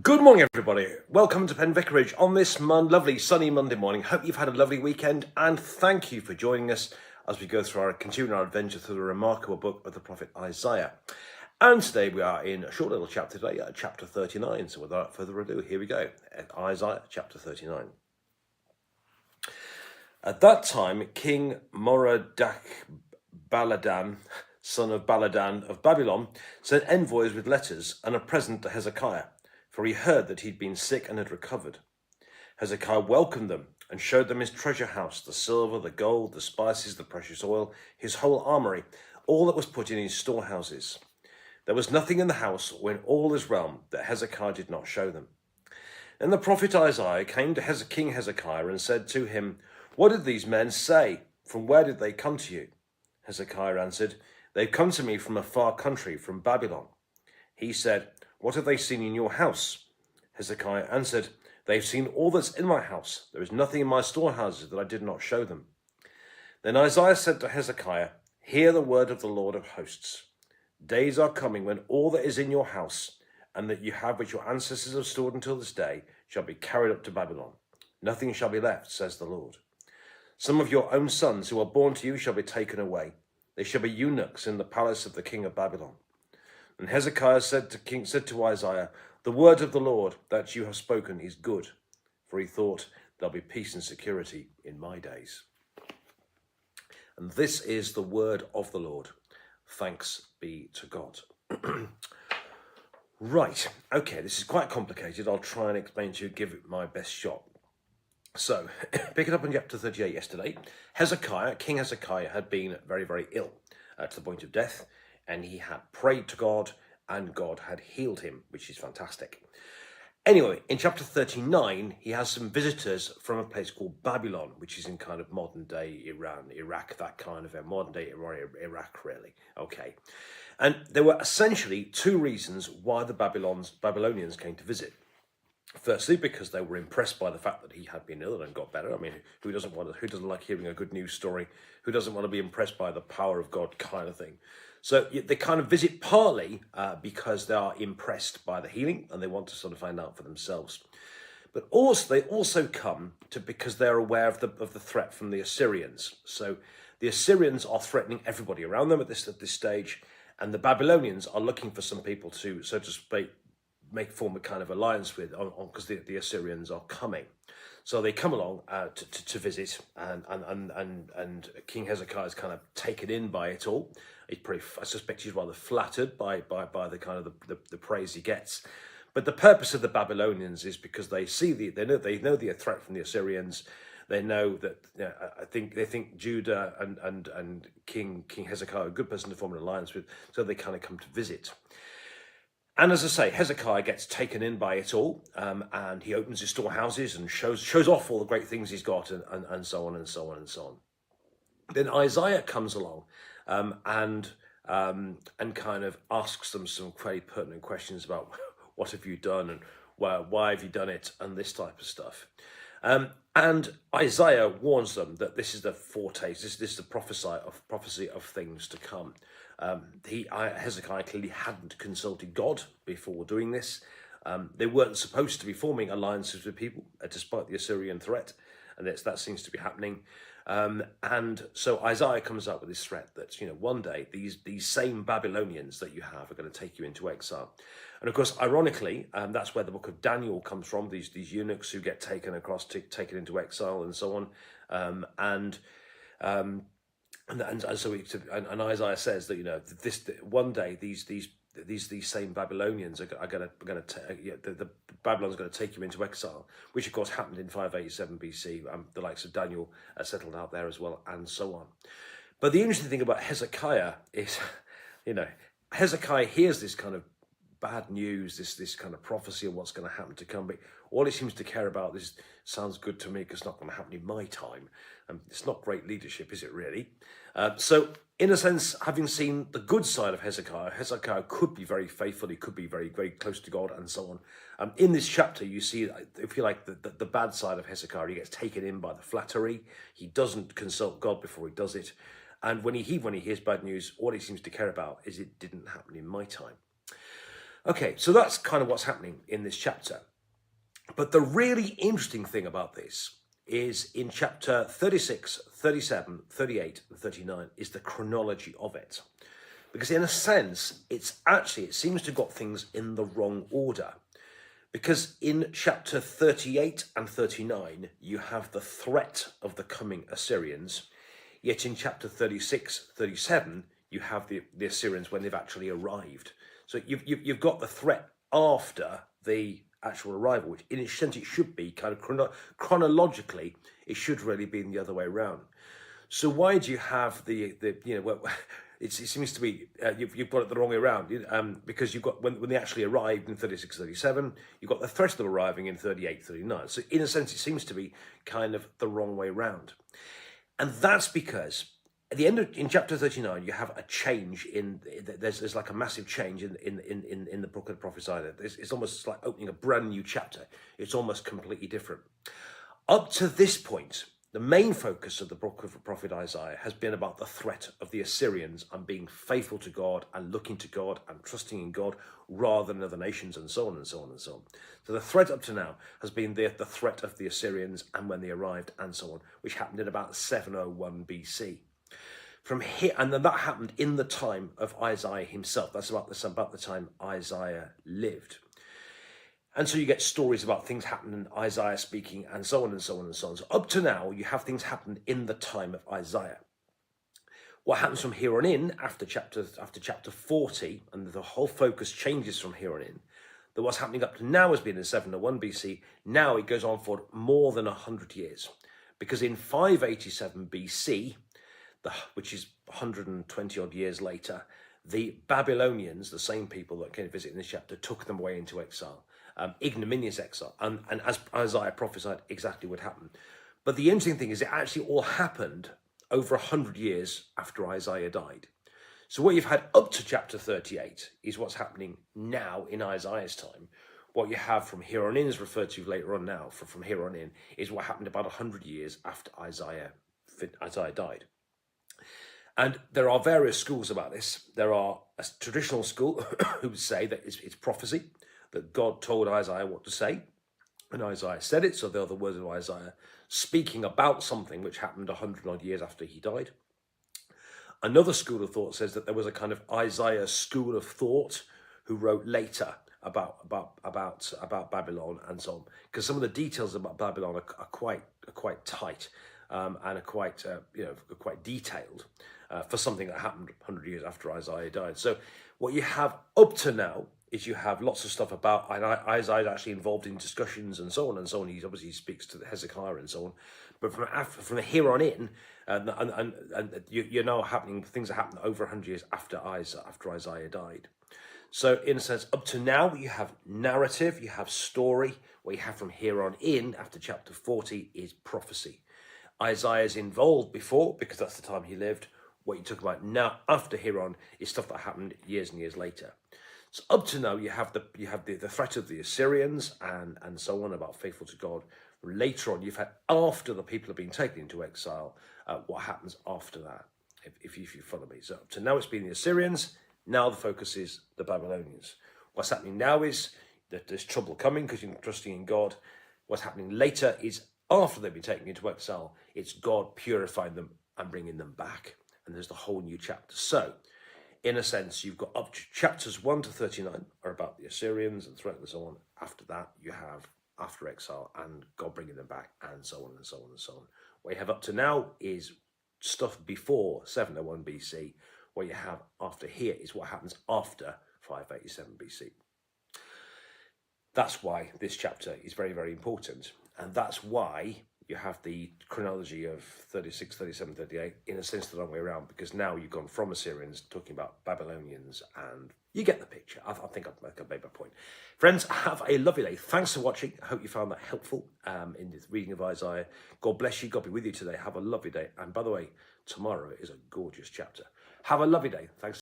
Good morning, everybody. Welcome to Penn Vicarage on this lovely sunny Monday morning. Hope you've had a lovely weekend, and thank you for joining us as we go through continuing our adventure through the remarkable book of the prophet Isaiah. And today we are in a short little chapter today, chapter 39. So without further ado, here we go. Isaiah chapter 39. At that time, King Merodach Baladan, son of Baladan of Babylon, sent envoys with letters and a present to Hezekiah, for he heard that he'd been sick and had recovered. Hezekiah welcomed them and showed them his treasure house, the silver, the gold, the spices, the precious oil, his whole armory, all that was put in his storehouses. There was nothing in the house or in all his realm that Hezekiah did not show them. Then the prophet Isaiah came to King Hezekiah and said to him, "What did these men say? From where did they come to you?" Hezekiah answered, "They've come to me from a far country, from Babylon." He said, "What have they seen in your house?" Hezekiah answered, "They've seen all that's in my house. There is nothing in my storehouses that I did not show them." Then Isaiah said to Hezekiah, "Hear the word of the Lord of hosts. Days are coming when all that is in your house and that you have, which your ancestors have stored until this day, shall be carried up to Babylon. Nothing shall be left, says the Lord. Some of your own sons who are born to you shall be taken away. They shall be eunuchs in the palace of the king of Babylon." And Hezekiah said to Isaiah, "The word of the Lord that you have spoken is good." For he thought, "There'll be peace and security in my days." And this is the word of the Lord. Thanks be to God. Right, okay, this is quite complicated. I'll try and explain to you, give it my best shot. So, picking up in chapter 38 yesterday, King Hezekiah had been very, very ill to the point of death, and he had prayed to God, and God had healed him, which is fantastic. Anyway, in chapter 39, he has some visitors from a place called Babylon, which is in kind of modern-day Iran, Iraq, that kind of modern-day Iraq, really. Okay. And there were essentially two reasons why the Babylonians came to visit. Firstly, because they were impressed by the fact that he had been ill and got better. I mean, who doesn't like hearing a good news story? Who doesn't want to be impressed by the power of God kind of thing? So they kind of visit partly because they are impressed by the healing and they want to sort of find out for themselves. But also, they also come to because they're aware of the threat from the Assyrians. So the Assyrians are threatening everybody around them at this stage, and the Babylonians are looking for some people to, so to speak, form a kind of alliance with, because the Assyrians are coming. So they come along to visit, and King Hezekiah is kind of taken in by it all. I suspect he's rather flattered by the kind of the praise he gets. But the purpose of the Babylonians is because they know the threat from the Assyrians. They know that they think Judah and King Hezekiah are a good person to form an alliance with. So they kind of come to visit. And as I say, Hezekiah gets taken in by it all, and he opens his storehouses and shows off all the great things he's got, and so on and so on and so on. Then Isaiah comes along and kind of asks them some very pertinent questions about what have you done and why have you done it and this type of stuff. And Isaiah warns them that this is the foretaste, this is the prophecy of things to come. Hezekiah clearly hadn't consulted God before doing this. They weren't supposed to be forming alliances with people, despite the Assyrian threat, and that seems to be happening. And so Isaiah comes up with this threat that, one day these same Babylonians that you have are going to take you into exile. And of course, ironically, that's where the book of Daniel comes from, these eunuchs who get taken into exile and so on. And Isaiah says that this one day these same Babylonians are going to the Babylon's going to take you into exile, which of course happened in 587 BC. The likes of Daniel settled out there as well, and so on. But the interesting thing about Hezekiah is, Hezekiah hears this kind of bad news, this kind of prophecy of what's going to happen to come, but all he seems to care about is, sounds good to me because it's not going to happen in my time. It's not great leadership, is it really? So in a sense, having seen the good side of Hezekiah could be very faithful, he could be very, very close to God and so on. In this chapter, you see, if you like, the bad side of Hezekiah. He gets taken in by the flattery. He doesn't consult God before he does it. And when he hears bad news, all he seems to care about is it didn't happen in my time. Okay, so that's kind of what's happening in this chapter. But the really interesting thing about this is in chapter 36, 37, 38, and 39 is the chronology of it. Because in a sense, it seems to have got things in the wrong order. Because in chapter 38 and 39, you have the threat of the coming Assyrians. Yet in chapter 36, 37, you have the Assyrians when they've actually arrived. So you've got the threat after the actual arrival, which in a sense it should be kind of chronologically, it should really be in the other way around. So why do you have it seems to be you've got it the wrong way around, because you've got when they actually arrived in 36, 37, you've got the threat of them arriving in 38, 39. So in a sense, it seems to be kind of the wrong way around. And that's because at the end in chapter 39, you have a change there's like a massive change in the book of the prophet Isaiah. It's almost like opening a brand new chapter. It's almost completely different. Up to this point, the main focus of the book of the prophet Isaiah has been about the threat of the Assyrians and being faithful to God and looking to God and trusting in God rather than other nations and so on and so on and so on. So the threat up to now has been the threat of the Assyrians and when they arrived and so on, which happened in about 701 BC. From here, and then that happened in the time of Isaiah himself. That's about the time Isaiah lived. And so you get stories about things happening, Isaiah speaking, and so on and so on and so on. So up to now, you have things happen in the time of Isaiah. What happens from here on in, after chapter 40, and the whole focus changes from here on in, that what's happening up to now has been in 701 BC. Now it goes on for more than 100 years. Because in 587 BC, which is 120 odd years later, the Babylonians, the same people that came to visit in this chapter, took them away into exile. Ignominious exile, and as Isaiah prophesied, exactly what happened. But the interesting thing is it actually all happened over 100 years after Isaiah died. So what you've had up to chapter 38 is what's happening now in Isaiah's time. What you have from here on in is referred to later on now. From here on in is what happened about 100 years after Isaiah died. And there are various schools about this. There are a traditional school who would say that it's prophecy, that God told Isaiah what to say, and Isaiah said it, so they're the words of Isaiah speaking about something which happened 100 odd years after he died. Another school of thought says that there was a kind of Isaiah school of thought who wrote later about Babylon and so on, because some of the details about Babylon are quite tight and are quite detailed for something that happened 100 years after Isaiah died. So what you have up to now is you have lots of stuff about, and Isaiah actually involved in discussions and so on and so on. He obviously speaks to Hezekiah and so on. But from here on in, and you know things are happening over 100 years after Isaiah died. So in a sense, up to now, you have narrative, you have story. What you have from here on in, after chapter 40, is prophecy. Isaiah's involved before, because that's the time he lived. What you talk about now, after here on, is stuff that happened years and years later. So up to now, you have the threat of the Assyrians and so on, about faithful to God. Later on, you've had, after the people have been taken into exile, what happens after that, if you follow me. So up to now, it's been the Assyrians. Now the focus is the Babylonians. What's happening now is that there's trouble coming because you're not trusting in God. What's happening later is after they've been taken into exile, it's God purifying them and bringing them back. And there's the whole new chapter. So, in a sense, you've got up to chapters 1 to 39 are about the Assyrians and threat and so on. After that, you have after exile and God bringing them back and so on and so on and so on. What you have up to now is stuff before 701 BC. What you have after here is what happens after 587 BC. That's why this chapter is very, very important. And that's why you have the chronology of 36, 37, 38 in a sense the wrong way around, because now you've gone from Assyrians talking about Babylonians, and you get the picture. I think I've made my point. Friends, have a lovely day. Thanks for watching. I hope you found that helpful in the reading of Isaiah. God bless you. God be with you today. Have a lovely day. And by the way, tomorrow is a gorgeous chapter. Have a lovely day. Thanks.